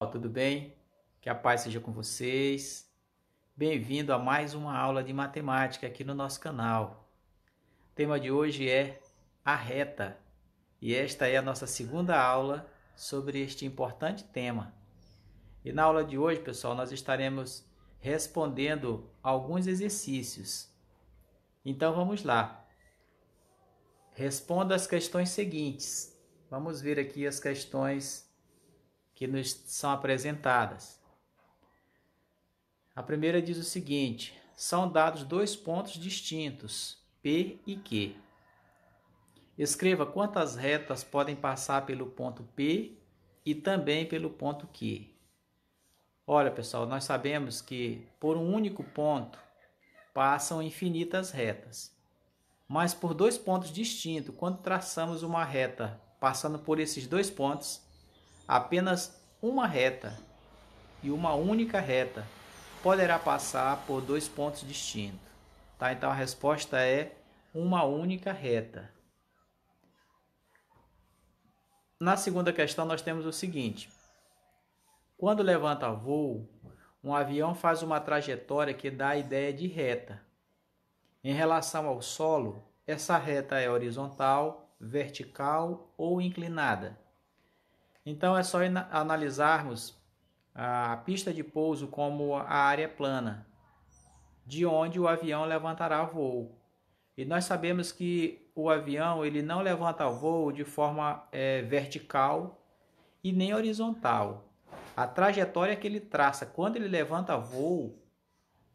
pessoal, tudo bem? Que a paz seja com vocês. Bem-vindo a mais uma aula de matemática aqui no nosso canal. O tema de hoje é a reta e esta é a nossa segunda aula sobre este importante tema. E na aula de hoje, pessoal, nós estaremos respondendo alguns exercícios. Então vamos lá. Responda as questões seguintes. Vamos ver aqui as questões que nos são apresentadas. A primeira diz o seguinte: são dados dois pontos distintos, P e Q. Escreva quantas retas podem passar pelo ponto P e também pelo ponto Q. Olha, pessoal, nós sabemos que por um único ponto passam infinitas retas. Mas por dois pontos distintos, quando traçamos uma reta passando por esses dois pontos, apenas uma reta e uma única reta poderá passar por dois pontos distintos. Tá? Então a resposta é uma única reta. Na segunda questão nós temos o seguinte: quando levanta voo, um avião faz uma trajetória que dá a ideia de reta. Em relação ao solo, essa reta é horizontal, vertical ou inclinada. Então é só analisarmos a pista de pouso como a área plana, de onde o avião levantará voo. E nós sabemos que o avião ele não levanta voo de forma vertical e nem horizontal. A trajetória que ele traça quando ele levanta voo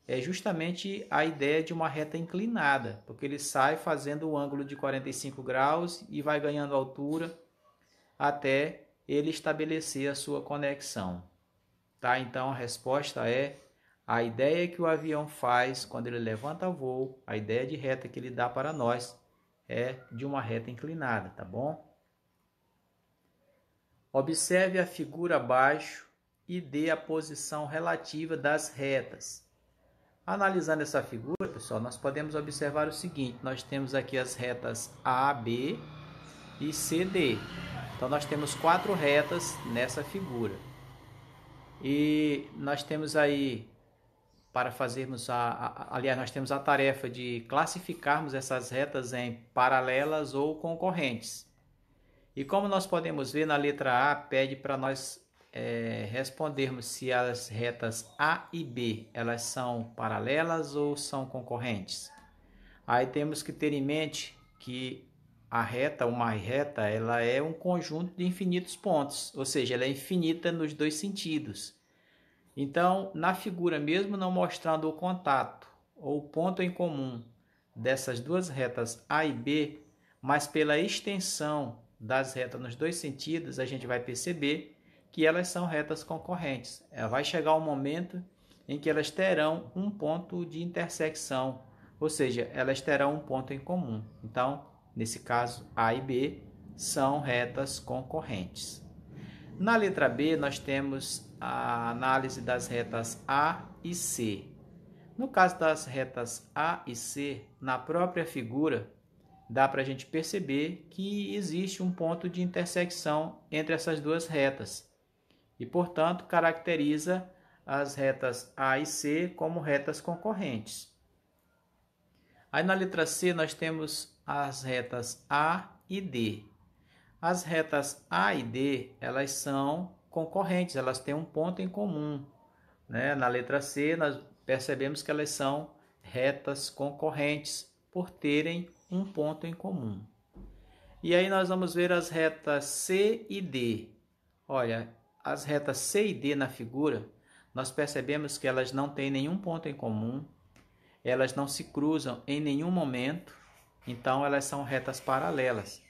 é justamente a ideia de uma reta inclinada, porque ele sai fazendo o ângulo de 45 graus e vai ganhando altura até ele estabelecer a sua conexão. Tá? Então a resposta é a ideia que o avião faz quando ele levanta voo, a ideia de reta que ele dá para nós é de uma reta inclinada, tá bom? Observe a figura abaixo e dê a posição relativa das retas. Analisando essa figura, pessoal, nós podemos observar o seguinte: nós temos aqui as retas A, B e C, D. Então nós temos quatro retas nessa figura. E nós temos aí, para fazermos aliás, nós temos a tarefa de classificarmos essas retas em paralelas ou concorrentes. E como nós podemos ver, na letra A pede para nós respondermos se as retas A e B elas são paralelas ou são concorrentes. Aí temos que ter em mente que uma reta, ela é um conjunto de infinitos pontos, ou seja, ela é infinita nos dois sentidos. Então, na figura, mesmo não mostrando o contato ou o ponto em comum dessas duas retas A e B, mas pela extensão das retas nos dois sentidos, a gente vai perceber que elas são retas concorrentes. Vai chegar um momento em que elas terão um ponto de intersecção, ou seja, elas terão um ponto em comum. Então, nesse caso, A e B são retas concorrentes. Na letra B, nós temos a análise das retas A e C. No caso das retas A e C, na própria figura, dá para a gente perceber que existe um ponto de intersecção entre essas duas retas. E, portanto, caracteriza as retas A e C como retas concorrentes. Aí na letra C nós temos as retas A e D. As retas A e D, elas são concorrentes, elas têm um ponto em comum, né? Na letra C nós percebemos que elas são retas concorrentes por terem um ponto em comum. E aí nós vamos ver as retas C e D. Olha, as retas C e D na figura, nós percebemos que elas não têm nenhum ponto em comum, elas não se cruzam em nenhum momento, então elas são retas paralelas.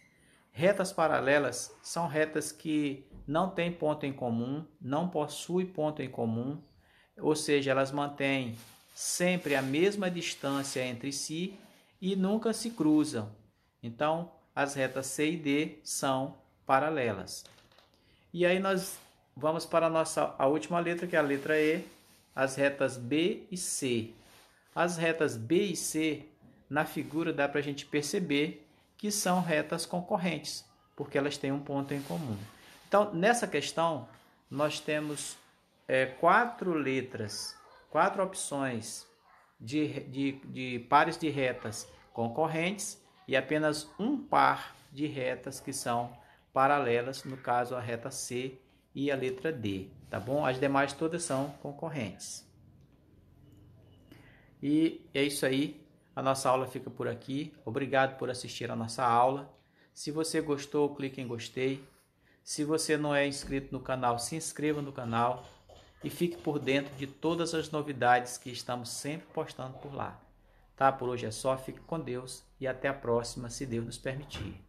Retas paralelas são retas que não têm ponto em comum, não possuem ponto em comum, ou seja, elas mantêm sempre a mesma distância entre si e nunca se cruzam. Então, as retas C e D são paralelas. E aí nós vamos para a última letra, que é a letra E, as retas B e C. As retas B e C, na figura dá para a gente perceber que são retas concorrentes, porque elas têm um ponto em comum. Então, nessa questão, nós temos 4 letras, 4 opções de pares de retas concorrentes e apenas um par de retas que são paralelas, no caso a reta C e a letra D, tá bom? As demais todas são concorrentes. E é isso aí, a nossa aula fica por aqui. Obrigado por assistir a nossa aula. Se você gostou, clique em gostei. Se você não é inscrito no canal, se inscreva no canal e fique por dentro de todas as novidades que estamos sempre postando por lá. Tá? Por hoje é só, fique com Deus e até a próxima, se Deus nos permitir.